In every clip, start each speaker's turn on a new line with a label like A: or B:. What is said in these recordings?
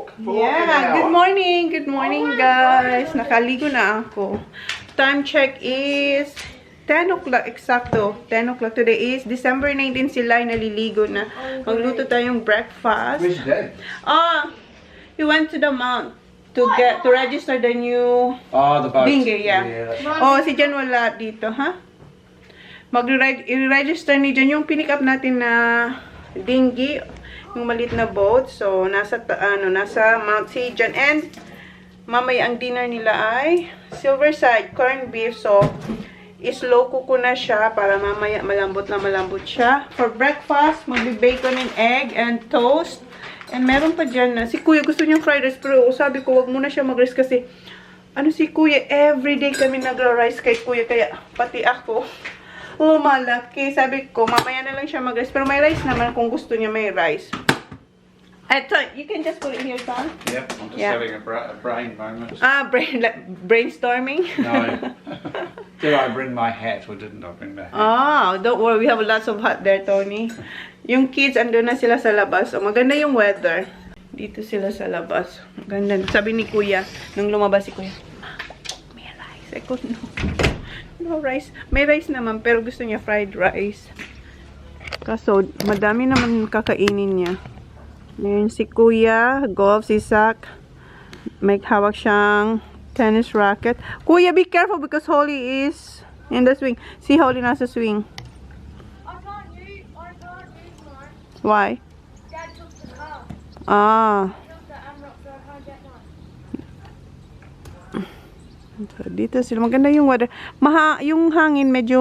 A: walk in an hour.
B: Good morning guys. Nakaligo na ako. Time check is 10 o'clock exacto. 10 o'clock. Today is December 19 sila ay naliligo na. Magluto tayong breakfast.
A: Where's your dad?
B: He went to the mount to register the new
A: Oh, the boat.
B: dinghy, yeah. Si Jan wala dito, ha? Mag-register ni Jan yung pinick up natin na dinghy, yung maliit na boat. So, nasa Mount si Jan. And, mamaya ang dinner nila ay Silverside, corned beef. So, slow cook ko na siya para mamaya malambot siya. For breakfast, magbi-bacon and egg and toast. And meron pa dyan na, si Kuya gusto niyang fried rice, pero sabi ko, wag muna siya mag-rice kasi, si Kuya, everyday kami nagra-rice kay Kuya, kaya pati ako, lumalaki. Sabi ko, mamaya na lang siya mag-rice, pero may rice naman kung gusto niya may rice. Ito, you can just put it here, son.
A: Yep, I'm just having a brain moment.
B: Brainstorming?
A: No. Did I bring my hat or didn't I bring my hat?
B: Don't worry, we have lots of hat there, Tony. Yung kids, andun na sila sa labas. Maganda yung weather. Dito sila sa labas. Maganda. Sabi ni Kuya, nung lumabas si Kuya, may rice. I go, no rice. May rice naman, pero gusto niya fried rice. Kaso, madami naman kakainin niya. Ngayon si Kuya, golf, si Zach. May hawak siyang tennis racket. Kuya, be careful because Holly is in the swing. Si Holly nasa swing. Why?
C: Dad took the car. Took the unlock, so I can't get one.
B: So, dito sila. Maganda yung weather. Yung hangin medyo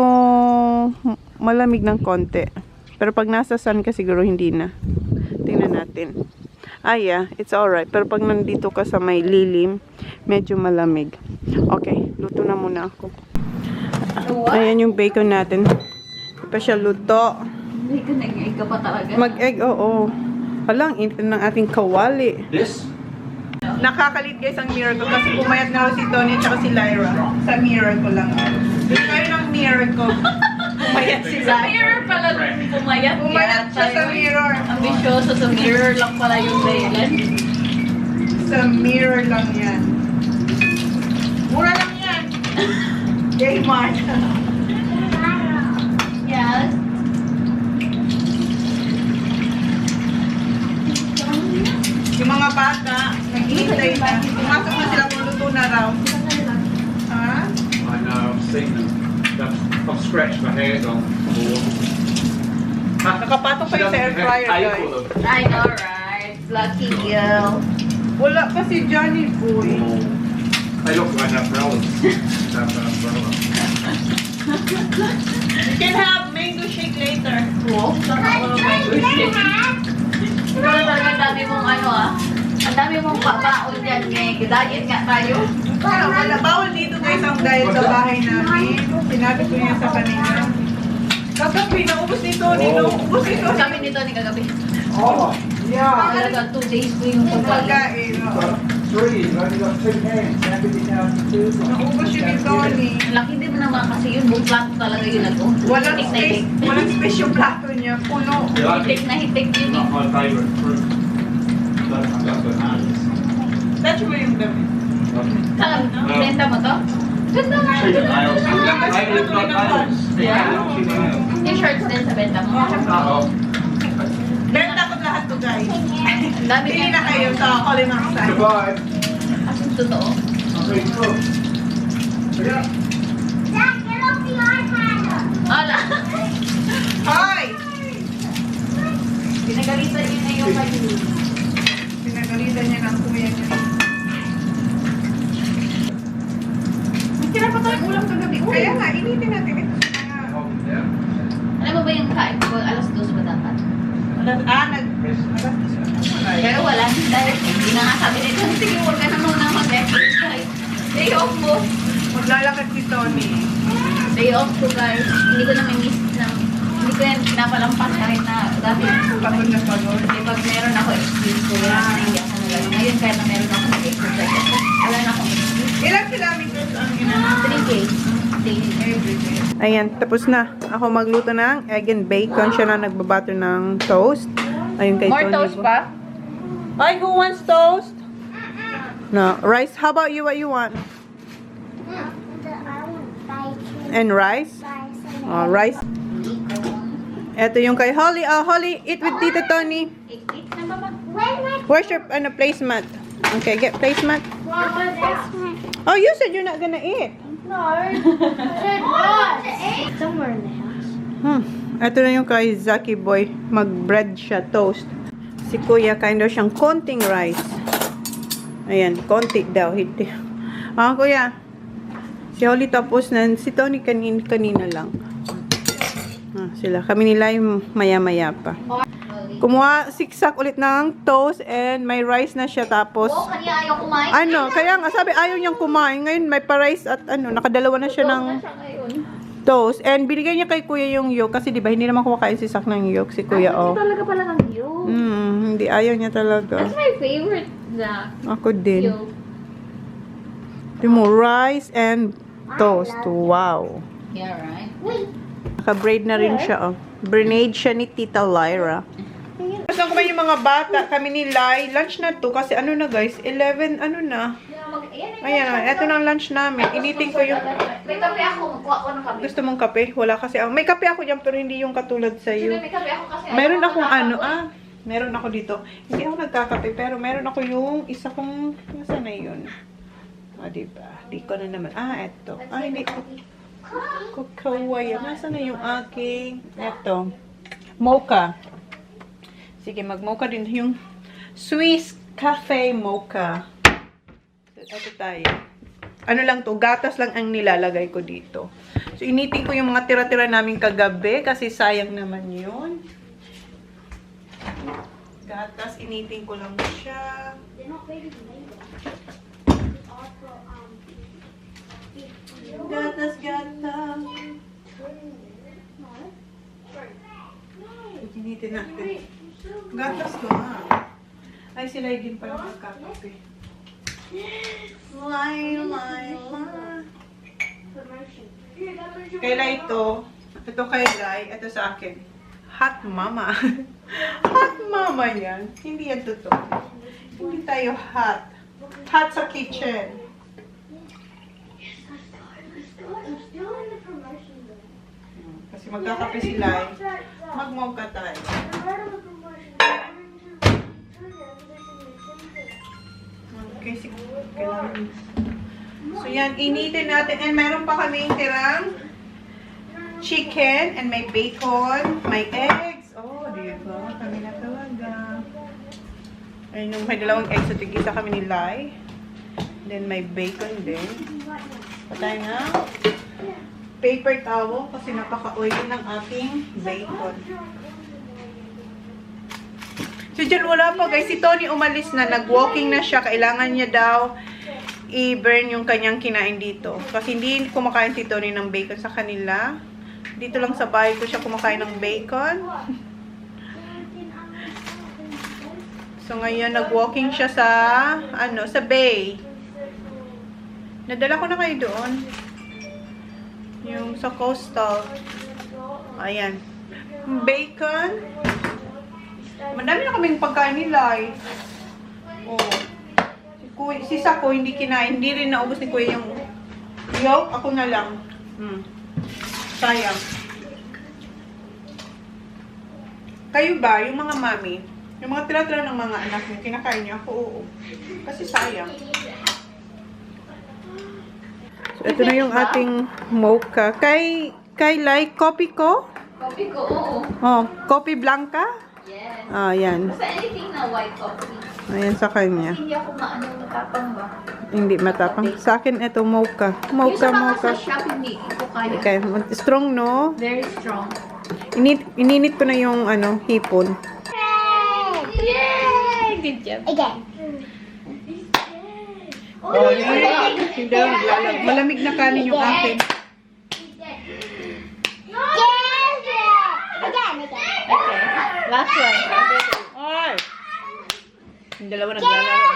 B: malamig ng konti. Pero pag nasa sun ka siguro hindi na. Tingnan natin. Yeah, it's alright. Pero pag nandito ka sa may lilim, medyo malamig. Okay, luto na muna ako. Ayan yung bacon natin. Pa siya luto.
C: Nag-egg ka pa talaga?
B: Mag-egg, oo. Halang, init ng ating kawali.
A: This?
B: Nakakalit guys ang mirror ko kasi pumayat na si Tony at si Lyra. Sa mirror ko lang. Dito kayo ng mirror ko. Pumayat sila.
C: Sa mirror pala pumayat.
B: Pumayat siya sa mirror.
C: Ambisyoso sa mirror lang pala yung dahilan.
B: Sa mirror lang yan. Mura lang yan. Kmart.
C: Yes.
B: Yung mga bata, naghihintay na. Pumasok na sila kung luto na raw. Ha?
A: I know, I've seen them. I've scratched my head on the board.
B: Nakapatok pa yung sa air fryer, guys.
C: I know, right? Lucky you.
B: Wala pa si Johnny Boy.
A: They look like umbrellas. Have an umbrella.
B: You can have mango shake later.
C: Cool. Sana mango shake. Ikaw na talaga ang dami mong ang dami mong papaon dyan ngayon. Diet nga tayo.
B: Wala. Bawal dito guys ang diet sa bahay namin. Sinabi ko yan sa kanina. Kagabi, naubos ni Tony. Naubos ni Tony.
C: Sabi nito ni kagabi.
A: Oh,
B: Yeah.
C: Talaga 2 days ko yung pagkain.
B: Pagkain. oo.
A: 3, you've only got 2 hands. How could you have 2?
B: Naubos yun ni Tony.
C: Laki din mo naman kasi yun. Buong plato talaga yun na to.
B: Walang
C: Hitik na
B: space.
C: hitik.
B: Walang space yung plato niya. Puno.
C: Hitik na hitik yun.
A: Not my favourite fruit. That's bananas.
B: That's mo yung damit.
C: Saan? Benta mo to? Ganda nga.
A: Nails. Nails, not nails.
C: Yeah.
A: Nails.
C: Yung shorts din sa benta mo.
A: Oh.
B: Benta ko lahat to guys.
C: Ang dami
B: Pili na kayo sa Limang side.
A: Goodbye.
C: As in, totoo.
A: Okay, cool. Yeah.
C: Ala.
B: Hi!
C: Pinagalitan niyo na yung kayo.
B: Pinagalitan niya ng kuya niya. Kaya pa tayo ulam kagabi. Kaya nga, initin natin ito.
A: Oh, yeah.
C: Alam mo ba yung kain ko? Alas 2 ba dapat?
B: Alas
C: Pero wala. Dahil hindi na nga sabi nito. Sige, huwag ka na muna mag-exercise. Day off mo.
B: maglalakad si Tony.
C: Day off ko guys. Hindi ko na may miss na. Hindi ko yan pinapalampas kahit na dati.
B: Pagod na pagod.
C: Kasi pag meron ako excuse ko yan. Naiyak na lang. Ngayon kahit na meron ako nag-exercise. Wala na akong excuse.
B: Ilang kilometers ang ginanap?
C: 3K.
B: Everyday. Ayan, tapos na. Ako magluto ng egg and bacon. Siya na nagbabato ng toast. Ayun kay
C: More
B: Tony.
C: toast pa?
B: Hi, who wants toast? No. Rice? How about you? What you want? And rice? Oh, rice. Ito yung kay Holly. Oh, Holly, eat with Tita Tony.
C: Eat na, Mama.
B: Where's your placemat? Okay, get placemat. Oh, you said you're not gonna eat.
C: Somewhere in the house.
B: Ito na yung kay Zaki Boy. Mag-bread siya, toast. Si Kuya, kind of siyang konting rice. Ayan, konti daw. Kuya. Si Holly tapos na. Si Tony kanina lang. Sila. Kami nila yung maya-maya pa. Kumuha, siksak ulit ng toast and may rice na siya tapos.
C: Oh, kanya ayaw kumain.
B: Kaya nga sabi ayaw niyang kumain. Ngayon may pa-rice at nakadalawa na siya ng toast. And binigay niya kay Kuya yung yolk kasi 'di ba hindi naman kumakain si Sak ng yolk si Kuya.
C: Hindi talaga pala ng yolk.
B: Hindi ayaw niya talaga.
C: That's my favorite, Zach.
B: Ako din.
C: Yolk.
B: Ito rice and toast. Wow.
C: Yeah, right?
B: Naka-braid na rin siya, oh. Braid siya ni Tita Lyra. Gusto ko ba yung mga bata, kami ni Lai, lunch na to kasi na guys, 11, na. Ayan, eto ng lunch namin. Initing ko yung...
C: May kape ako, magkuha ko ng kape.
B: Gusto mong kape? Wala kasi ako. May kape ako dyan pero hindi yung katulad sa'yo.
C: May kape ako kasi.
B: Meron akong meron ako dito. Hindi ako nagkakape pero meron ako yung isa kong... Nasaan na yun? Diba? Di ko na naman. Eto. Hindi ko. Kukawaya. Nasaan na yung aking... Eto. Mocha. Sige, mag-mocha din. Yung Swiss Cafe Mocha. Ito tayo. Lang to, gatas lang ang nilalagay ko dito. So, initin ko yung mga tira-tira namin kagabi kasi sayang naman yun. Gatas, initin ko lang siya. Gatas. Initin natin. Gatas to, Ay, sila din pala magkakape. Kayla ito. Ito kay Lai. Ito sa akin. Hot mama. Hot mama yan. Hindi yan totoo. Hindi tayo hot. Hot sa kitchen. Kasi magkakape si Lai. Mag-mocha tayo. Okay, so yan, initin natin. And meron pa kaming tirang chicken and may bacon, may eggs. Oh, diba? Kami na talaga. Ayun, may dalawang eggs sa tigisa kami ni Lai. Then may bacon din. Patay na paper towel kasi napaka-oily ng ating bacon. So, dyan wala pa guys. Si Tony umalis na. Nag-walking na siya. Kailangan niya daw i-burn yung kanyang kinain dito. Kasi hindi kumakain si Tony ng bacon sa kanila. Dito lang sa bahay ko siya kumakain ng bacon. So, ngayon nag-walking siya sa, sa bay. Nadala ko na kayo doon. Yung sa coastal. Ayan. Bacon. Madami na kaming pagkain nila eh. Si Sako hindi kinain. Hindi rin naubos ni Kuya yung yolk. Ako na lang. Sayang. Kayo ba, yung mga mami, yung mga tira-tira ng mga anak niyo, kinakain niyo? Ako, oo. Kasi sayang. So, ito na yung ating mocha. Kay Lai, kopi ko?
C: Kopi ko, oo.
B: Oh, kopi blanca?
C: Yes.
B: Yan.
C: Basta anything na white coffee.
B: Ayan sa kanya.
C: Hindi ako matapang ba?
B: Hindi matapang. Sa akin, ito mocha. Mocha.
C: Sa shop, hindi ko kaya.
B: Okay. Strong, no?
C: Very strong.
B: Ininit ko na yung, hipon.
C: Yay! Good job.
D: Again.
B: Malamig na kanin yung akin.
C: Okay. Last one.
B: Ay! Yung dalawa naglalaro.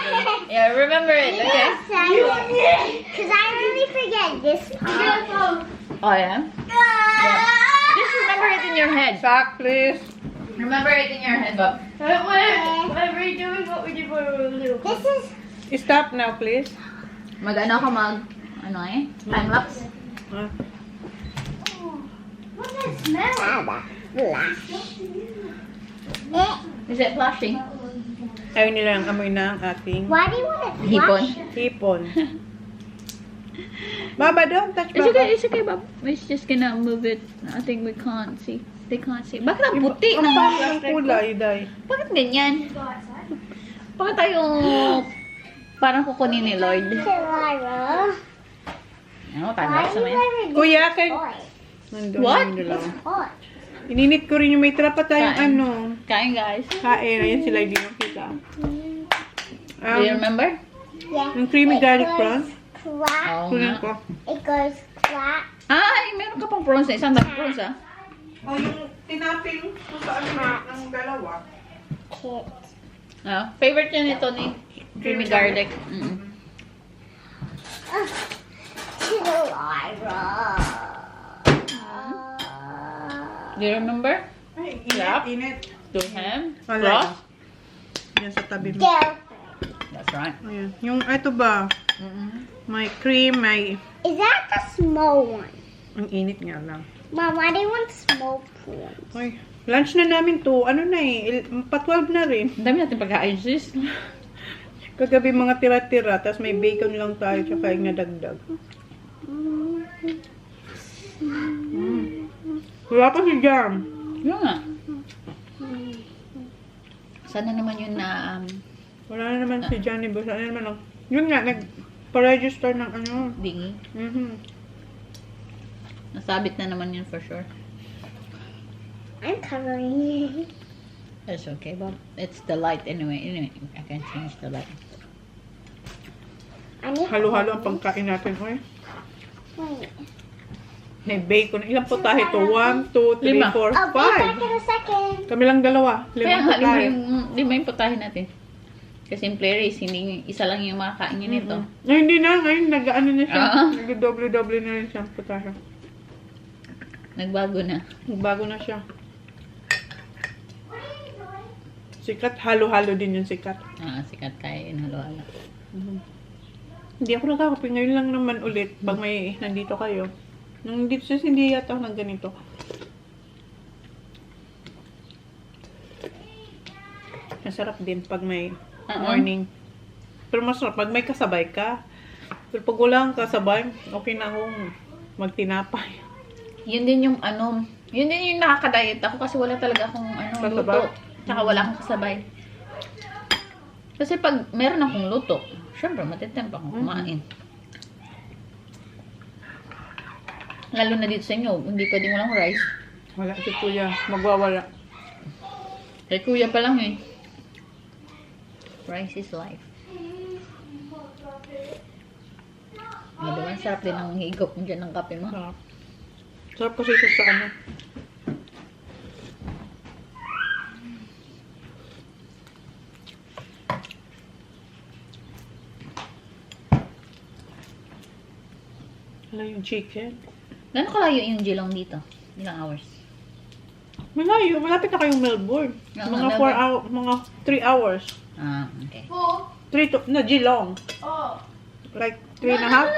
C: Yeah, remember it, okay?
D: Because I really forget this part.
C: Oh, yeah? Just remember it in your head.
B: Sak, please.
C: Remember it in your head, Bob.
D: We're redoing what we did when we were little. This is
B: Stop now, please.
C: Mag-ano ka ano time lapse.
D: what's that smell?
C: Is it flashing?
B: Ayaw nila ang amoy ng ating
D: Why do you want to
C: Hipon.
B: hipon. Baba, don't touch
C: It's
B: Baba.
C: okay, it's okay, Bob. We're just gonna move it. I think we can't see. They can't see. Bakit ang puti
B: Ang
C: ng
B: pangit ng
C: plastic ko?
B: kulay, Day.
C: Bakit ganyan? Bakit tayo parang kukunin ni Lord?
D: Lyra?
C: Ano, time
D: Why
C: lapse
D: do you
C: naman yan.
D: ever
B: Kuya, kay...
D: toy?
B: Nandun
C: What?
B: yung dalawa.
D: Hot.
B: Ininit ko rin yung may trapa tayong
C: Kain.
B: ano.
C: Kain, guys.
B: Kain. Ayan sila, hindi nyo kita.
C: Do you remember?
D: Yeah.
B: Yung creamy
D: It
B: garlic
D: goes
B: prawns.
D: Clap.
C: Oo
B: Kunin
C: nga.
B: ko.
D: It goes clap.
C: Ay, meron ka pang prawns na isang prawns, ah.
B: Oh, yung tinaping kung saan ng dalawa.
D: Kids.
C: Favorite yun ito ni creamy garlic.
D: Lyra.
C: Do you remember?
B: Ay,
C: Clap.
B: init.
C: To him?
B: Wala.
C: Cross?
B: Yan sa tabi mo.
D: Girl.
C: That's right.
B: Ayan. Yung, ito ba? May cream, may...
D: Is that the small one?
B: Ang init nga lang.
D: Mom, why do you want small prawns?
B: Ay, lunch na namin to. Ano na pa-12 na rin.
C: Ang dami natin pagkain, sis.
B: Kagabi mga tira-tira, tapos may bacon lang tayo, tsaka yung nadagdag. Wala pa si Jam.
C: Yun nga. Sana naman yun na
B: Wala na naman si Johnny Boy. Sana naman lang. Yun nga, nag-register ng ano.
C: dingi. Nasabit na naman yun for sure.
D: I'm covering it.
C: That's okay, Bob. It's the light anyway. Anyway, I can change the light.
D: I need
B: Halo-halo ang pagkain natin. Oy.
D: Wait.
B: May bacon. Ilan po tayo ito? 1, 2, 3,
C: Lima.
B: 4,
D: I'll be back
B: 5.
D: in a second.
B: Kami lang dalawa.
C: Kaya
B: 5
C: nga,
B: po tayo.
C: lima yung putahin natin. Kasi yung race, hindi isa lang yung makakain niya nito.
B: Ay, hindi na. Ngayon, nag-ano na siya.
C: Ah.
B: Nag-doble-doble na rin siya. Putasya.
C: Nagbago na.
B: Bago na siya. Sikat. Halo-halo din yung sikat.
C: Sikat kaya yun, halo-halo.
B: Hindi ako nakakapi. Ngayon lang naman ulit. Pag may nandito kayo. Nung dito siya, hindi yata ako ng ganito. Masarap din pag may morning. Pero masarap pag may kasabay ka. Pero pag wala kang kasabay, okay na akong magtinapay.
C: Yun din yung yun din yung nakaka-diet ako kasi wala talaga akong
B: Kasabay?
C: luto. Tsaka wala akong kasabay. Kasi pag meron akong luto, syempre matitemp akong kumain. Lalo na dito sa inyo, hindi pwedeng walang rice.
B: Wala si kuya. Magwawala.
C: Kay kuya pa lang eh. Rice is life. Diba, sarap din ang higop mo dyan ng kape mo.
B: Sarap. Sarap kasi ito sa ano. Wala yung chicken.
C: Gano'n kalayo yung Geelong dito? Ilang hours?
B: Malayo. Malapit na kayong Melbourne.
C: Oo,
B: Mga
C: Melbourne.
B: 4 hours. Mga 3 hours.
C: Okay.
B: 3 to... No, Geelong.
D: Oh.
B: Like 3.5?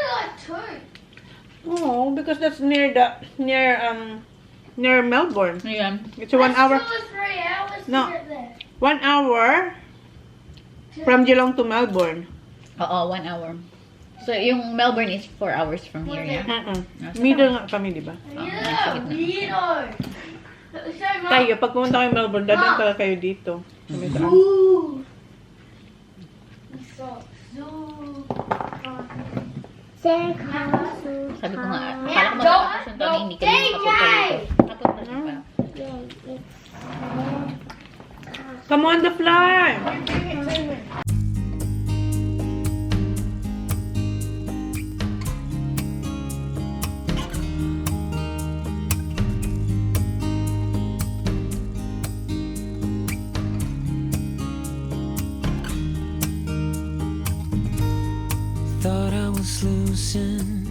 B: Oh, because that's near the... Near Melbourne.
C: Ayan.
B: It's a 1 hour...
D: 3 hours
B: No. 1 hour from Geelong to Melbourne.
C: Oo, 1 hour. So, yung Melbourne is 4 hours from here, yeah?
B: Middle nga kami, di ba?
C: Nasa gitna.
B: Tayo, pag pumunta kayo Melbourne, dadaan talaga kayo dito. Kami daan.
C: Sabi ko nga, akala ko matatapos yung taon, hindi kami makapunta dito. Tapos na siya pa.
B: Come on the fly!
E: Thought I was losing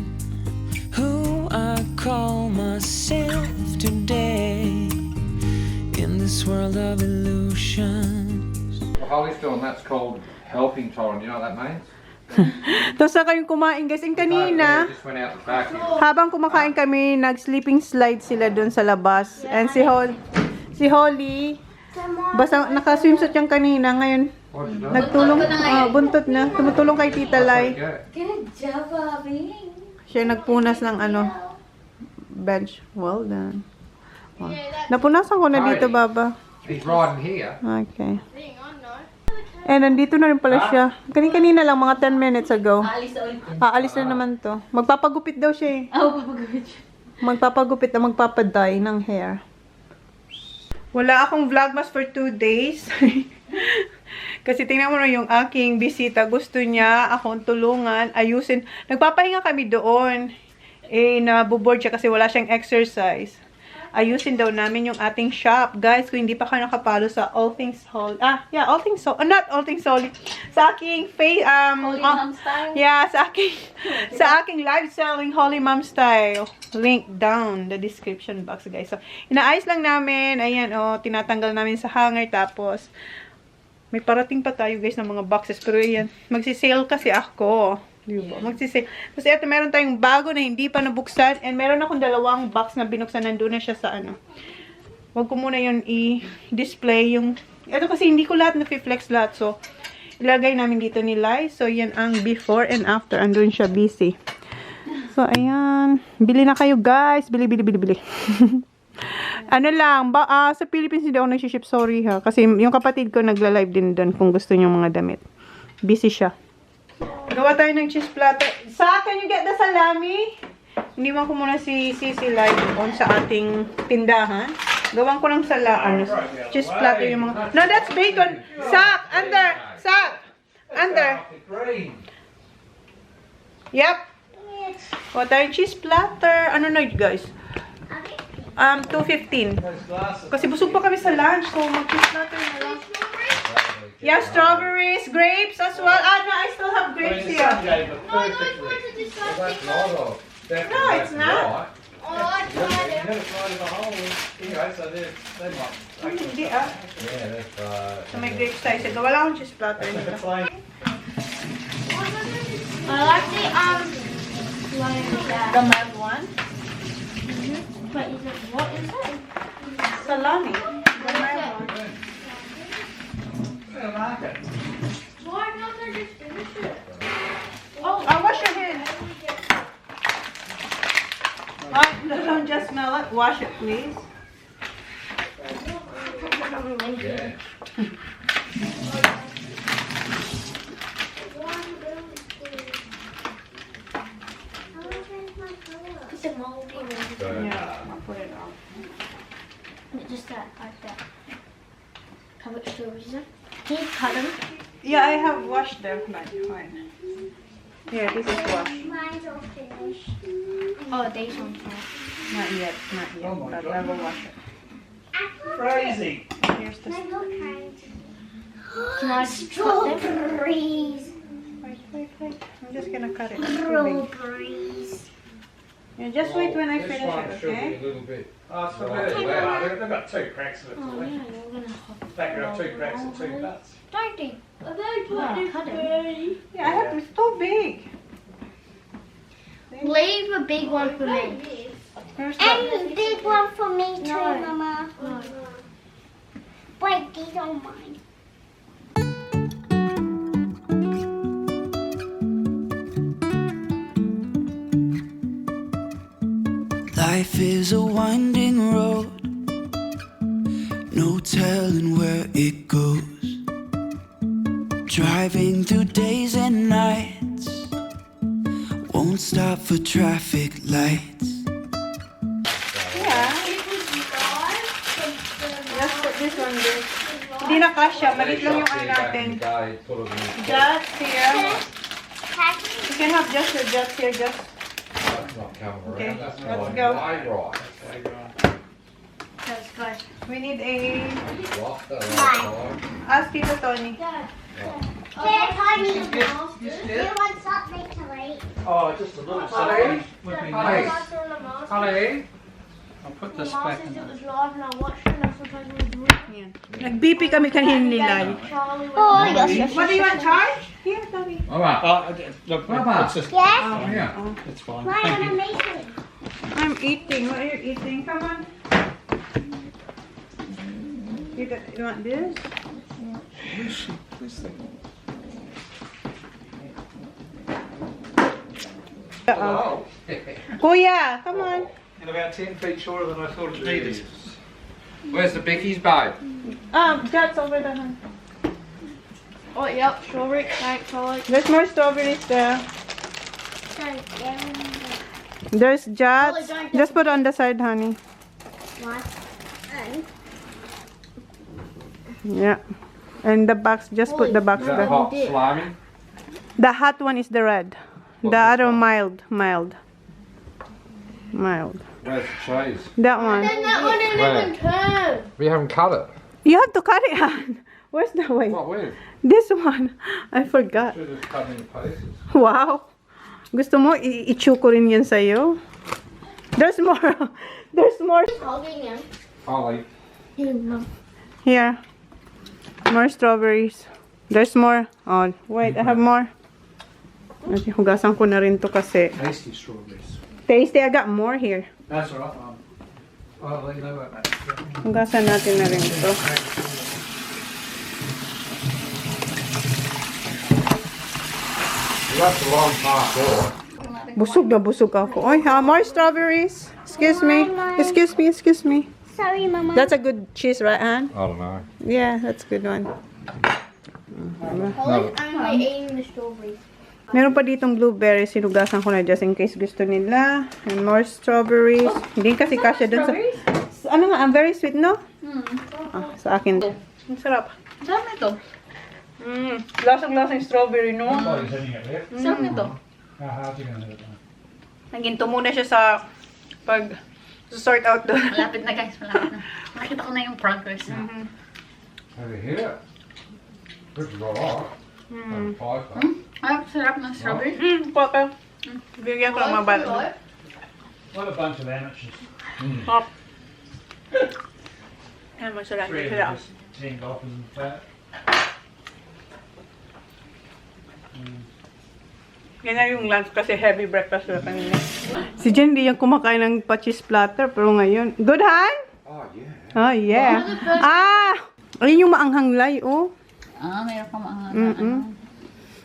E: who I call myself today in this world of illusions.
A: The Holy Film, that's called helping tolerant. You know what that means?
B: Tapos na kayong kumain guys. Yung kanina,
A: Just went out the back.
B: habang kumakain kami, nag-sleeping slide sila dun sa labas. And si Holly, basta naka-swimsuit yung kanina. Ngayon,
A: What did you do?
B: nagtulong, buntot na. Tumutulong kay Tita Lai.
C: Good job, Bobby.
B: Siya nagpunas ng bench. Well done. Oh. Napunasan ko na dito, Baba.
A: He's riding here.
B: Okay. And nandito na rin pala siya. Kanina lang, mga 10 minutes ago.
C: Alis na ulit.
B: Aalis na naman to. Magpapagupit daw siya eh.
C: Papagawin siya.
B: Magpapagupit na magpapaday ng hair. Wala akong vlogmas for 2 days. Kasi tingnan mo na yung aking bisita. Gusto niya akong tulungan, ayusin. Nagpapahinga kami doon. Nabuboard siya kasi wala siyang exercise. Ayusin daw namin yung ating shop. Guys, kung hindi pa kayo nakapalo sa All Things Holy. All Things Holy. Not All Things Holy. Sa aking
C: Holy Mom Style?
B: Yeah, sa aking live selling Holy Mom Style. Link down the description box, guys. So, inaayos lang namin. Ayan, tinatanggal namin sa hanger. Tapos, may parating pa tayo, guys, ng mga boxes. Pero, ayan, magsisale kasi ako. Diba? Magsisale. Kasi ito, meron tayong bago na hindi pa nabuksan. And meron akong 2 box na binuksan. Nandun na siya sa Huwag ko muna yun i-display yung... Ito kasi hindi ko lahat na-flex lahat. So, ilagay namin dito ni Lai. So, yan ang before and after. Andun siya busy. So, ayan. Bili na kayo, guys. Bili. Sa Philippines hindi ako nag-ship. Sorry ha. Kasi yung kapatid ko nagla-live din doon kung gusto niyo mga damit. Busy siya. Gawa tayo ng cheese platter. Can you get the salami? Iniwan ko muna si live on sa ating tindahan. Gawan ko ng cheese platter yung mga... No, that's bacon. Under. Yep. Gawa tayo ng cheese platter. Ano na guys? 2:15. Kasi busog pa kami sa lunch. So, mag-cheese platter na lang. Yeah, strawberries, grapes as well. No, I still have grapes here.
A: No,
B: it's not.
D: Oh, I tried it.
B: Hindi
A: Yeah, that's right.
B: So, may grapes tayo. So, gawa lang akong cheese platter nila.
D: I like
B: The mad one?
D: But what is it?
B: Salami. The mad one.
D: Why not I just finish it?
B: Wash your hands. Don't just smell it. Wash it, please.
A: Yeah.
D: It's a moldy one.
B: Yeah, I'll put it on.
D: Just that, like that. How much strawberries are? Can you cut them?
B: Yeah, I have washed them. Fine. Here, this is washed.
D: Mine's all finished. Oh, these ones are.
B: Not yet.
A: Oh my
B: But
A: God.
B: I will wash it.
A: Crazy.
B: Here's the...
D: Can I just cut them? Strawberries.
B: Wait. I'm just gonna cut it. It's too big.
D: Strawberries.
B: Yeah, just wait when I
A: This
B: finish
A: one
B: it,
A: should be
B: okay?
A: a little bit.
F: Oh, it's not
A: Right,
F: bad.
A: wow.
F: They've got 2 cracks in it.
D: Oh, yeah, you're gonna hop.
F: In fact, you have 2 cracks and 2 cuts.
D: Don't do. Cut them.
B: Yeah, I have to. It's too big.
D: Leave a big one for me.
B: Here's
G: And
B: the...
G: a big one for me too,
D: No.
G: Mama.
D: No.
G: Wait, these are mine.
E: Life is a winding road, no telling where it goes. Driving through days and nights, won't stop for traffic lights.
B: Yeah. Let's put this one there. Hindi na kasya. Malit lang yung natin. Just here. You can have just your just here. Just.
A: That's not coming
B: Okay,
A: around. That's
B: let's
A: not
B: go.
A: way right.
D: Let's go.
B: We need a...
A: Lost that last time.
B: Ask Tito Tony.
G: Dad, honey, do you
A: Yeah.
G: want something to eat?
F: Oh, just a little
A: Honey.
F: would be
A: Honey.
F: nice.
A: Honey.
F: I'll put this
D: Mom
F: back
D: says
F: in
D: it
F: there.
D: was live and I watched it and I thought it was real.
B: Yan. Nag-BP kami kanina ni Lai.
D: Charlie went
G: Oh, yes, yes,
B: What do you
G: yes,
B: want, charge? Here, Tommy.
A: Alright.
F: Look,
A: Papa.
F: it's just,
G: Yes?
A: Oh, yeah.
F: it's fine.
G: Why
F: Thank
G: am I
F: you.
G: making?
B: I'm eating. What are you eating? Come on. You want this?
A: Oh.
B: Kuya, come on.
F: And about 10 feet shorter than I thought it needed.
A: Where's the Becky's babe?
B: That's over there. hon.
D: Oh, yep, strawberry, thanks, Charlie.
B: There's more strawberries there.
G: Sorry,
B: There's jats. Just put on the side, honey.
G: what? And
B: Yeah. And the box, just put the box
A: Is that
B: there.
A: hot slimy?
B: The hot one is the red. The other mild.
A: Where's the cheese?
B: That one.
D: That one didn't
A: Where?
D: even turn.
A: We haven't cut it.
B: You have to cut it on. Where's the way?
A: What with?
B: This one. I forgot.
A: Should have cut in pieces.
B: Wow. Gusto mo i-chuko rin yan sa'yo? There's more. There's more.
D: Holding him.
A: Holly.
B: Here. More strawberries. There's more. Oh, wait. I have more. Okay, hugasan ko na rin to kasi.
F: Tasty strawberries.
B: Tasty. I got more here.
F: That's all right. I'll let you know about that.
B: Hugasan natin na rin to.
A: That's a long part door.
B: Busog na busog ako. Oy, more strawberries. Excuse me. Excuse me. Excuse me.
G: sorry, Mama.
B: That's a good cheese, right, Anne?
A: I don't know.
B: Yeah, that's a good one.
D: Holly's only eating the strawberries.
B: Meron pa ditong blueberries. Sinugasan ko na just in case gusto nila. And more strawberries. Hindi kasi kasya dun sa... Ano nga, very sweet, no? Sa akin. Ang sarap.
C: Sarap nito.
B: Lasang-lasang strawberry, no?
F: Nobody's eating it yet.
C: Sarap nito.
F: How hard are you going to do it?
B: Naginto muna siya sa pag sort out doon.
C: Malapit na guys, malapit na. Makita ko na yung progress.
A: Over here. This is alright. Five.
C: Ay, sarap ng strawberry.
B: Papa. Bigyan ko ng mabal.
F: What a bunch of amateurs.
B: Pop. Yan, masarap.
F: Three of
B: Masarap.
F: them just teamed off and fat.
B: Yan na yung lunch kasi heavy breakfast na kanina. Si Jen hindi yung kumakain ng pa-cheese platter pero ngayon. Good, Han?
A: Oh, yeah.
B: Oh, yeah. Ayun yung maanghang lay, oh.
C: Mayroon pa mga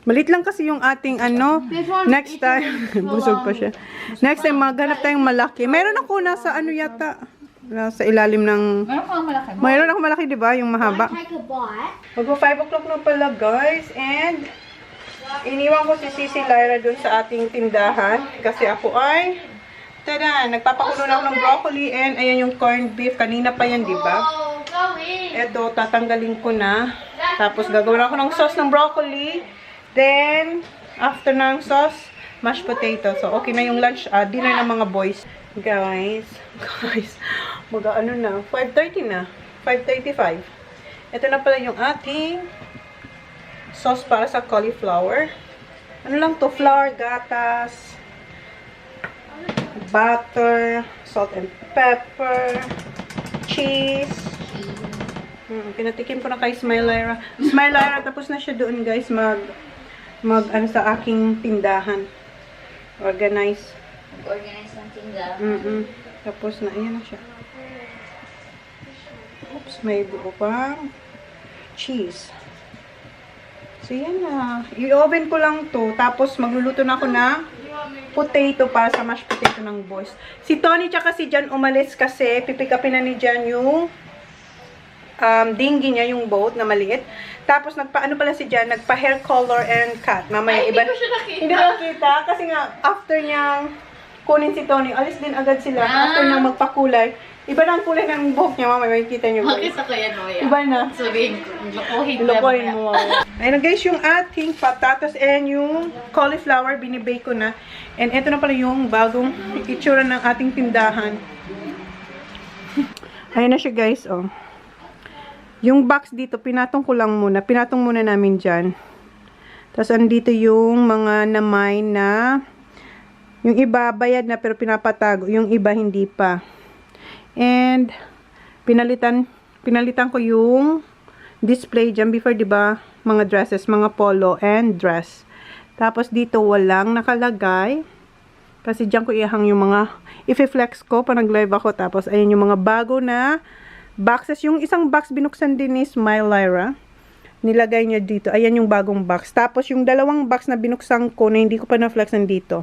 B: Malit lang kasi yung ating ano. Next time, busog pa siya. Next time, maghanap tayong malaki. Meron ako nasa ano yata. Nasa ilalim ng...
C: Meron pa malaki.
B: Mayroon ako malaki, di ba? Yung mahaba.
G: Take a bite.
B: Mag 5 o'clock na pala, guys. And, iniwan ko si Sisi Lyra dun sa ating tindahan. Kasi ako ay, tada, nagpapakulo na ako ng broccoli. And, ayan yung corned beef. Kanina pa yan, di ba?
D: Oh, go in.
B: Eto, tatanggalin ko na. Tapos, gagawin ako ng sauce ng broccoli. Then, after ng sauce, mashed potato. So, okay na yung lunch, dinner ng mga boys. Guys, mag-ano na, 5:30 na. 5:35. Ito na pala yung ating sauce para sa cauliflower. Ano lang to? Flour, gatas, butter, salt and pepper, cheese. Pinatikim ko na kay Smile Lyra. Smile Lyra, tapos na siya doon, guys, ano sa aking tindahan. Organize.
C: Organize ng tindahan.
B: Tapos na, ayan na siya. Oops, may buo pang cheese. So, yan na. I-oven ko lang to. Tapos, magluluto na ako ng potato para sa mashed potato ng boys. Si Tony tsaka si Jan umalis kasi pipick upin na ni Jan yung dinghy niya, yung boat na maliit. Tapos, ano pala si Jan, nagpa-hair color and cut. Mamaya, iba.
D: Hindi ko siya nakita.
B: Hindi ko nakita. Kasi nga, after niyang kunin si Tony, alis din agad sila. After niyang magpakulay. Iba na ang kulay ng buhok niya, mamaya. Makikita niyo, guys.
C: Makita ko yan, Maya.
B: Iba na.
C: Sabihin ko, lukuhin ko
B: Lukuhin
C: yan,
B: mo.
C: Maya.
B: Ayun na, guys, yung ating patatas and yung cauliflower, binibake ko na. And ito na pala yung bagong itsura ng ating tindahan. Ayun na siya, guys, oh. Yung box dito, pinatong ko lang muna. Pinatong muna namin dyan. Tapos, andito yung mga namay na yung iba, bayad na pero pinapatago. Yung iba, hindi pa. And pinalitan ko yung display dyan before, diba? Mga dresses, mga polo and dress. Tapos dito walang nakalagay. Kasi dyan ko ihang yung mga i-flex ko pa nag-live ako. Tapos ayan yung mga bago na boxes. Yung isang box binuksan din ni Smile Lyra. Nilagay niya dito. Ayan yung bagong box. Tapos yung dalawang box na binuksan ko na hindi ko pa na-flex dito.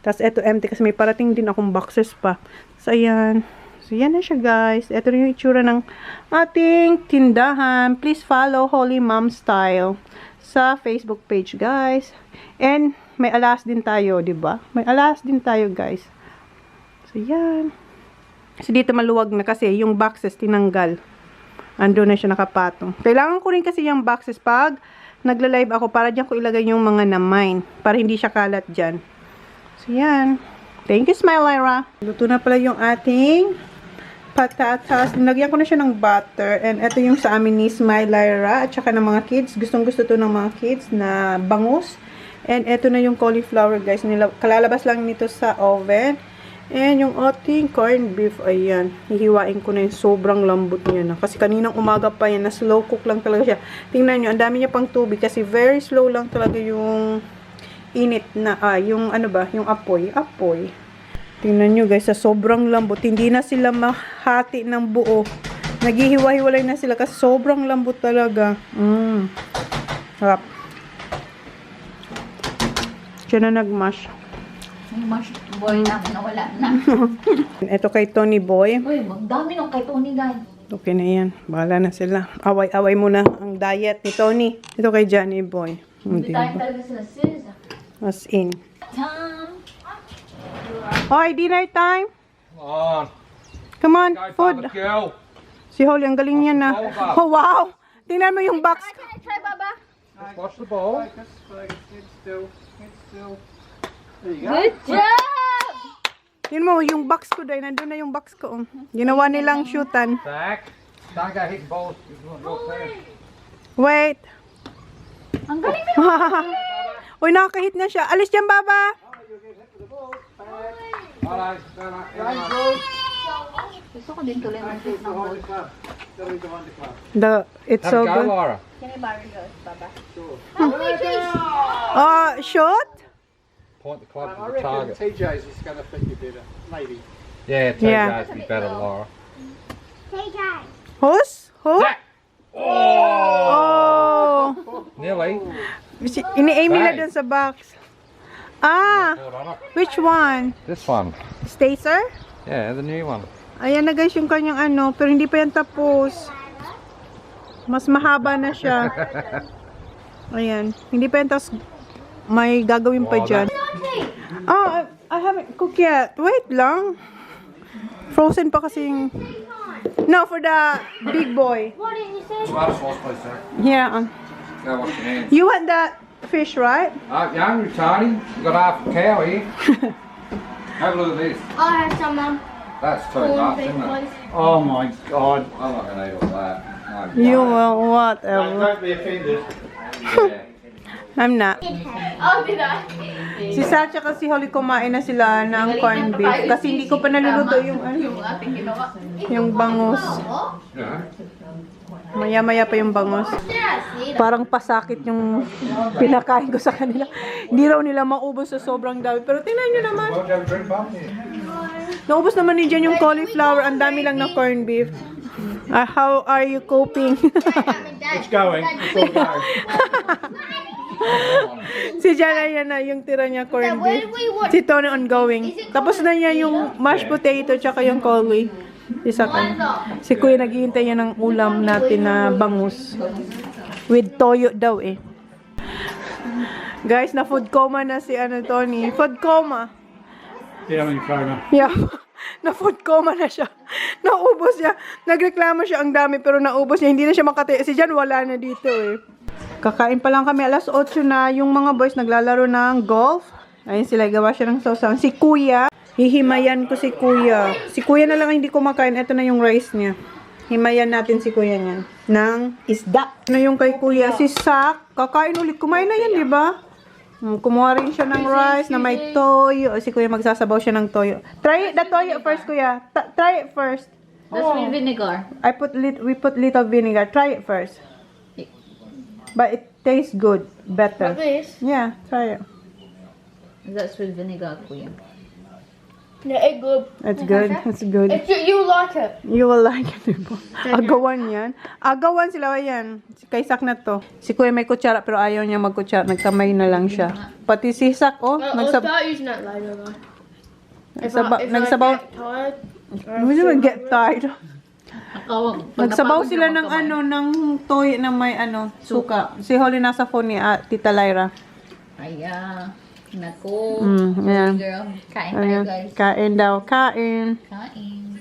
B: Tapos eto empty kasi may parating din akong boxes pa. So ayan. So yan na siya guys. Ito rin yung itsura ng ating tindahan. Please follow Holy Mom Style sa Facebook page guys. And may alas din tayo, 'di ba? May alas din tayo guys. So yan. So dito maluwag na kasi yung boxes tinanggal. Ando na siya nakapatong. Kailangan ko rin kasi yung boxes pag nagla-live ako para diyan ko ilagay yung mga na mine para hindi siya kalat diyan. So yan. Thank you Smile Lyra. Luto na pala yung ating patatas. Nilagyan ko na siya ng butter. And ito yung sa amin ni Smile Lyra at saka ng mga kids. Gustong gusto to ng mga kids na bangus. And ito na yung cauliflower guys. Kalalabas lang nito sa oven. And yung ating corned beef, ayan. Hihiwain ko na yung sobrang lambot niya na. Kasi kaninang umaga pa yan, na slow cook lang talaga siya. Tingnan nyo, ang dami niya pang tubig. Kasi very slow lang talaga yung init na, yung ano ba, yung apoy. Tingnan nyo guys, sa sobrang lambot. Hindi na sila mahati ng buo. Naghihiwa-hiwalay na sila kasi sobrang lambot talaga. Harap. Siya na nagmash.
C: Yung mash boy namin nawala na.
B: Ito kay Tony Boy.
C: Uy, magdami nung kay Tony guys.
B: Okay na yan. Bahala na sila. Away-away muna ang diet ni Tony. Ito kay Johnny Boy.
C: Hindi tayo talaga sila sis.
B: As in.
C: Tom.
B: Hoy, dinner time.
A: Come on.
B: Come on,
A: Go,
B: food.
A: barbecue.
B: Si Holly, ang galing niya na. Oh, wow. Tingnan mo yung box.
C: Try baba.
A: Just watch the ball.
C: Good job!
B: Tingnan mo, yung box ko dahil. Nandun na yung box ko. Ginawa nilang shootan.
A: Back. Don't go hitting balls.
B: Wait.
C: Ang galing din.
B: Uy, nakakahit na siya. Alis dyan, Baba.
C: Gusto ko din tuloy ng shoot ng ball.
B: It's so good.
A: Lyra.
C: Can I borrow yours, baba?
B: Oh, shoot?
A: Point the club
H: I
A: to the
H: reckon
A: target.
H: TJ's is going to fit you better, maybe.
A: Yeah,
B: Yeah.
A: TJ's be better, Lyra.
G: TJ.
B: Who's? Who?
A: Zach!
B: Oh.
A: Nearly.
B: Ini-aim nila dun sa box. Ah,
A: Hold on it.
B: which one?
A: This one.
B: Stacer?
A: Yeah, the new one.
B: Ayan na guys yung kanyang ano, pero hindi pa yan tapos. Mas mahaba na siya. Ayan, hindi pa yan tapos. May gagawin pa dyan. Oh, I haven't cooked yet. Wait lang. Frozen pa kasing... No, for the big boy.
G: What did you say?
A: Water sauce, please, sir.
B: Yeah.
A: Go wash your hands.
B: You want that fish, right?
A: You hungry, Tony? You got half a cow here. Have a look at this.
G: I have some
A: That's too
G: corned
A: much,
G: beef,
A: isn't it?
G: please.
F: Oh my god.
A: I'm not going to eat all that. No,
B: You
A: no.
B: will whatever.
H: Don't be offended.
A: Yeah.
B: I'm not.
C: Oh, did I?
B: Si Sacha kasi Holly kumain na sila ng corned beef. Kasi hindi ko pa naluluto yung
C: Yung
B: ano,
C: ating ginawa.
B: yung bangus.
A: Yeah.
B: Maya-maya pa yung bangus. Parang pasakit yung pinakain ko sa kanila. Hindi raw nila maubos sa sobrang dami. Pero tingnan nyo naman. Naubos naman ni Jen yung cauliflower. Ang dami lang na corned beef. How are you coping?
H: It's going. It's all going.
B: Si Jana yan na yung tira niya corned beef. Si Tony ongoing. Tapos na niya yung mashed potato tsaka yung cauli. Isa ka. Si Kuya naghihintay niya ng ulam natin na bangus. With toyo daw eh. Guys, na food coma na si Tony. Food coma.
F: Yeah, I'm in coma.
B: Yeah. Na food coma na siya. Naubos niya. Nagreklamo siya ang dami pero naubos niya. Hindi na siya makati. Si Jan wala na dito eh. Kakain pa lang kami. Alas 8 na. Yung mga boys naglalaro ng golf. Ayun sila. Gawa siya ng sausawan. Si Kuya. Hihimayan ko si Kuya. Si Kuya na lang hindi kumakain. Ito na yung rice niya. Himayan natin si Kuya niyan. Ng isda. Ano yung kay Kuya? Si Sak. Kakain ulit. Kumain na yan, di ba? Kumuha rin siya ng rice na may toyo. Si kuya magsasabaw siya ng toyo. Try the toyo first, kuya. Try it first.
C: That's with vinegar.
B: We put little vinegar. Try it first. But it tastes good. Better.
D: This?
B: Yeah, try it.
C: That's with vinegar, kuya.
D: Yeah, it's good.
B: It's good. It's good.
D: You like it.
B: You will like it, diba? Agawan yan. Agawan sila yan. Si Kaisak na to. Si kuya may kutsara pero ayaw niya magkutsara. Nagkamay na lang siya. Pati si Sak, oh.
D: I'll start using that later though.
B: Nagsabaw.
D: I get tired.
B: Hindi naman get tired. Nagsabaw
C: Pagkapagod
B: sila
C: na
B: ng
C: magkamay.
B: ng toy na may suka. Si Holly nasa phone ni Tita Lyra.
C: Aya. Naku.
B: Ayan.
C: Girl. Kain tayo,
B: Ayan.
C: guys.
B: Kain daw. Kain.
C: Kain.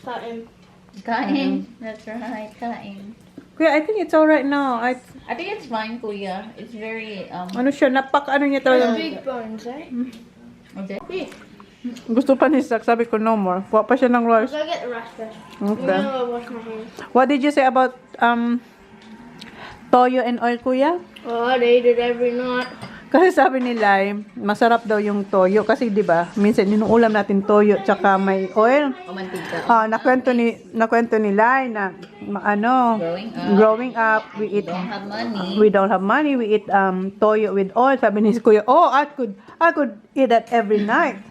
D: Starting.
C: Kain. That's right. Kain.
B: Kuya, I think it's alright now.
C: I think it's fine, kuya. It's very,
B: Ano siya, ano niya talaga.
D: Big bones, eh?
C: okay.
B: Gusto pa ni Sak, sabi ko no more. Kuha pa siya ng rice.
D: So I get the rice first.
B: Okay.
D: I'm gonna wash my hands.
B: What did you say about toyo and oil, kuya?
D: Oh, I'd eat it every night.
B: Kasi sabi nila, masarap daw yung toyo. Kasi di ba minsan inuulam natin toyo tsaka may oil.
C: O mantika.
B: Nakwento ni Lai na growing up, we eat
C: Don't have money.
B: we don't have money, we eat toyo with oil. Sabi ni kuya, oh, I could eat that every night.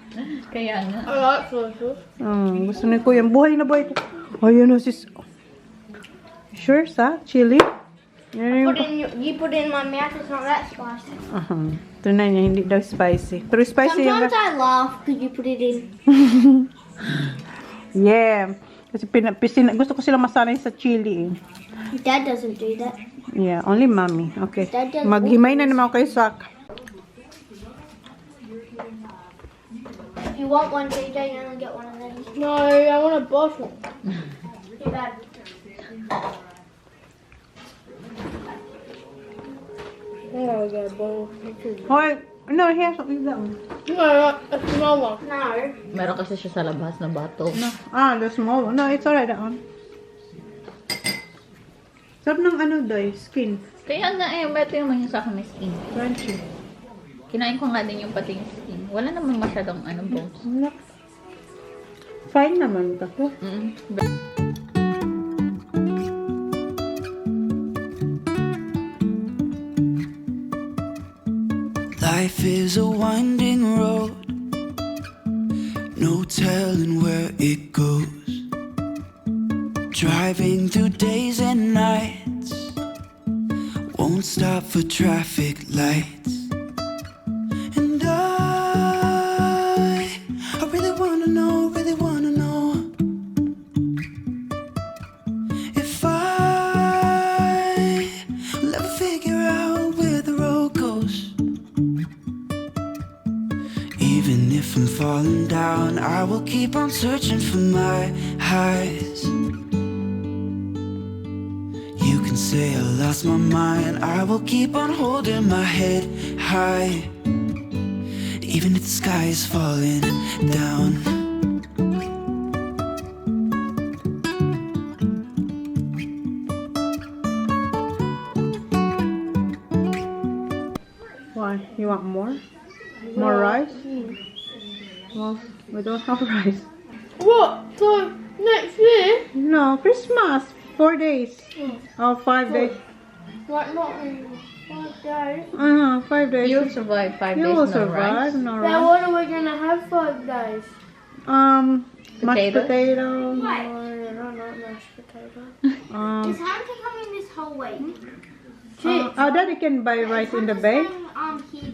C: Kaya nga.
D: I like soy sauce.
B: Gusto ni kuya, buhay na buhay. Ayun na sis. Sure, sa chili.
D: You put it in my mouth, it's not that spicy.
B: Tunay niya, hindi daw spicy. Pero spicy yung...
D: Sometimes I laugh because you put it in.
B: Yeah. Kasi gusto ko sila masanay sa chili.
D: Dad doesn't do that.
B: Yeah, only mommy. Okay.
D: Dad does
B: Maghimay na naman ako kay Sak.
D: If you want one, TJ, you're gonna get one of these. No, I want a bottle. Too bad. Oh, I got a bottle.
B: Hoy, no, he has something that one.
D: No, a small one. No.
C: Meron kasi siya sa labas na bottle.
B: No. The small one. No, it's alright that one. Sarap ng skin.
C: Kaya nga ito yung mga sa akin may skin.
B: Crunchy.
C: Kinain ko nga din yung pati yung skin. Wala namang masyadong bones.
B: Fine naman ito.
E: Life is a winding road, no telling where it goes. Driving through days and nights, won't stop for traffic lights. And I really wanna know if I will ever figure out where the road goes. Even if I'm falling down, I will keep on searching for my highs. You can say I lost my mind, I will keep on holding my head high. Even if the sky is falling down.
B: Why? You want more? More rice? Well, we don't have rice.
D: What? So, next year?
B: No, Christmas. 4 days. Oh, 5 days.
D: Like, not in 5 days.
B: 5 days.
C: You'll survive 5
B: You
C: days,
B: will
C: no
B: survive.
C: rice.
B: No
D: Then
B: rice.
D: what are we gonna have 5 days?
B: Mashed potato.
D: No, I don't like mashed potato.
G: Is Hunter coming this whole week?
B: Daddy can buy rice in the bag.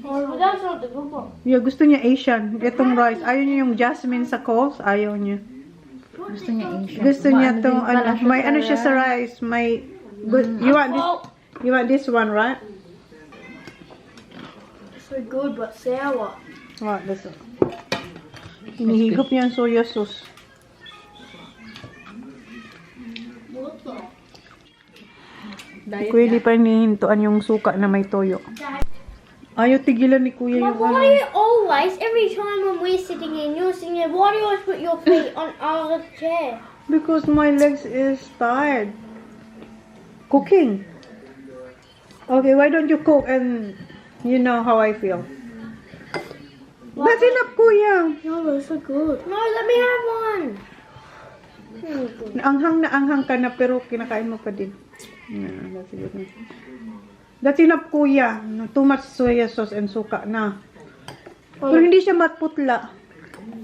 D: Oh, that's not the good one.
B: Yeah, gusto niya Asian. Itong rice. Ayaw niya yung jasmine sa coles. Ayaw niya.
C: Gusto niya Asian.
B: Gusto niya itong, may siya sa rice. May, you want this one, right?
D: So good, but sour.
B: What, this one? Hinihigop niya ang soya sauce. Kuya, di pa hinihintuan yung suka na may toyo. Ayaw tigilan ni Kuya yung
G: Why do you always, every time when we're sitting in, you're sitting there, why do you always put your feet on our chair?
B: Because my legs is tired. Cooking. Okay, why don't you cook and You know how I feel. That's enough, kuya.
D: No, those are good. No, let me have one.
B: Naanghang na anghang ka na pero kinakain mo pa din. Yeah, that's good. That's enough, kuya. Too much soya sauce and suka na. Pero hindi siya matputla.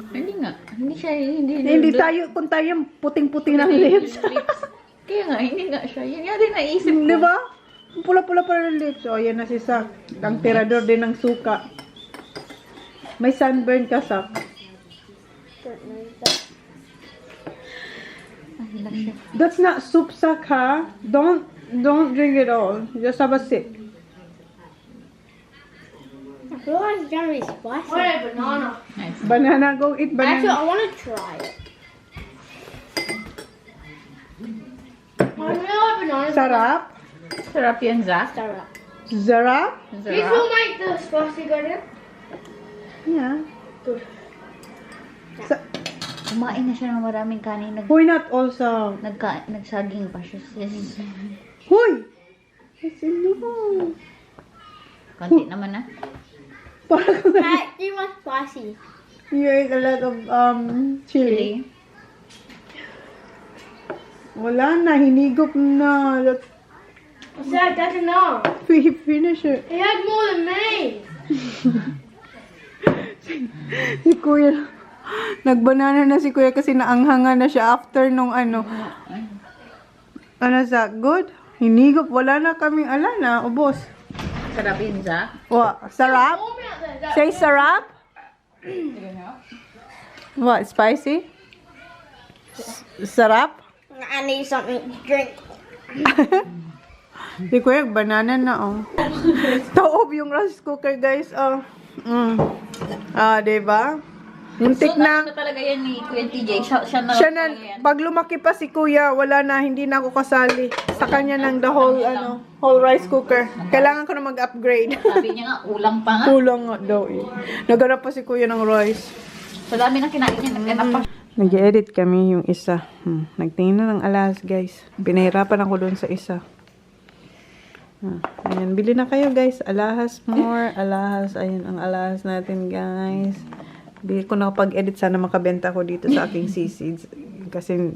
C: Hindi nga. Hindi siya,
B: Hindi tayo, kung tayo puting-puting ng lips.
C: Kaya nga, hindi nga siya. Yun nga din naisip ko.
B: Di ba? Pula-pula pa ng lips. O, yan na si Sak. Ang tirador din ng suka. May sunburn ka, Sak. That's not soup, Sak, ha? Don't drink it all. Just have a sip.
D: I feel like it's gonna be spicy. I want a banana.
C: Nice.
B: Banana, go eat
D: Actually,
B: banana.
D: I want to try it. I really like bananas.
B: Sarap?
C: Sarap yan, Zach.
D: Sarap.
B: Sarap?
D: This will make the spicy good.
B: Yeah.
D: Good.
C: Kumain na siya ng maraming kanin.
B: Why not also?
C: Nagsaging pa siya. Sis.
B: Hoy! It's enough.
C: Konti naman na.
B: Parang
D: Too much spicy.
B: you ate a lot of chili. Wala na, hinigop na.
D: Dad, that's enough.
B: We finish it.
D: He had more than me.
B: Si Kuya, nagbanana na si Kuya kasi naanghanga na siya after nung ano. Ano sa good? Hinigop, wala na kaming na, ubos.
C: Sarap yun, Zach.
B: Sarap? Say sarap? What, spicy? Sarap?
D: I need something to drink.
B: Si Kuya, banana na, oh. Taob yung rice cooker, guys, oh. Diba? Muntik na.
C: So, talaga yan ni Kuya TJ. Siya na
B: Siya
C: lang
B: na,
C: yan.
B: pag lumaki pa si Kuya, wala na, hindi na ako kasali. Sa kanya ng the whole, whole rice cooker. Kailangan ko na mag-upgrade.
C: Sabi niya nga, ulang pa nga.
B: Kulang nga daw eh. Naganap pa si Kuya ng rice.
C: Sa dami na kinain niya, nagganap pa.
B: Nag-edit kami yung isa. Nagtingin na ng alahas, guys. Pinahirapan ako doon sa isa. Ayan, bili na kayo, guys. Alahas more. Alahas. Ayan, ang alahas natin, guys. Hindi ko nakapag-edit. Sana makabenta ko dito sa aking seeds. Kasi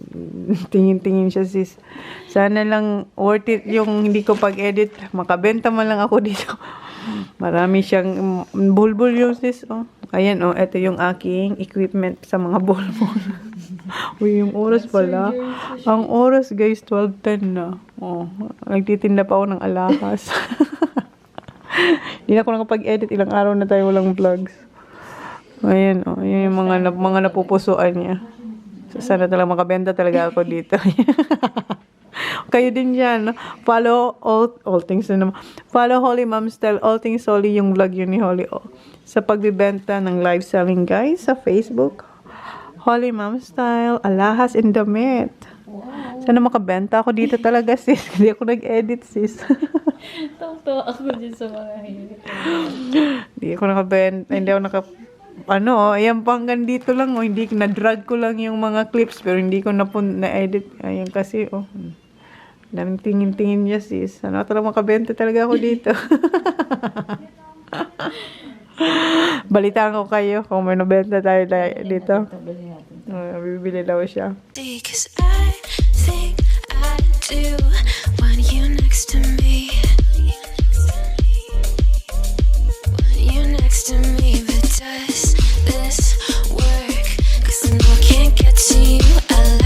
B: tingin-tingin siya, sis. Sana lang worth it yung hindi ko pag-edit. Makabenta man lang ako dito. Marami siyang bulbul yung sis. Oh. Ayan, oh. Ito yung aking equipment sa mga bulbul. Uy, yung oras pala. Ang oras, guys, 12:10 na. Oh, nagtitinda pa ako ng alahas. Hindi na ako nakapag-edit. Ilang araw na tayo walang vlogs. Ayan, oh. Ayan yung mga napupusuan niya. So, sana talaga makabenta talaga ako dito. Kayo din dyan. Follow all things na naman. Follow Holy Mom Style. All Things Holy, yung vlog yun ni Holy. Oh. Sa pagbibenta ng live selling, guys, sa Facebook. Holy Mom Style. Alahas in damit. Wow. Sana makabenta ako dito talaga, sis. Hindi ako nag-edit, sis.
C: Tawang-tawa ako din sa mga hilit.
B: Hindi ako nakabenta. Hindi ako ayan pa hanggang dito lang, oh. Hindi, na-drag ko lang yung mga clips, pero hindi ko na-edit. Ayan kasi, oh. Daming tingin-tingin niya, sis. Ano, talagang makabenta talaga ako dito. Balitaan ko kayo kung may nabenta tayo dito. Bibili daw siya.
E: Because I think I do want you next to me. Want you next to me, but does this work? 'Cause I know I can't get to you.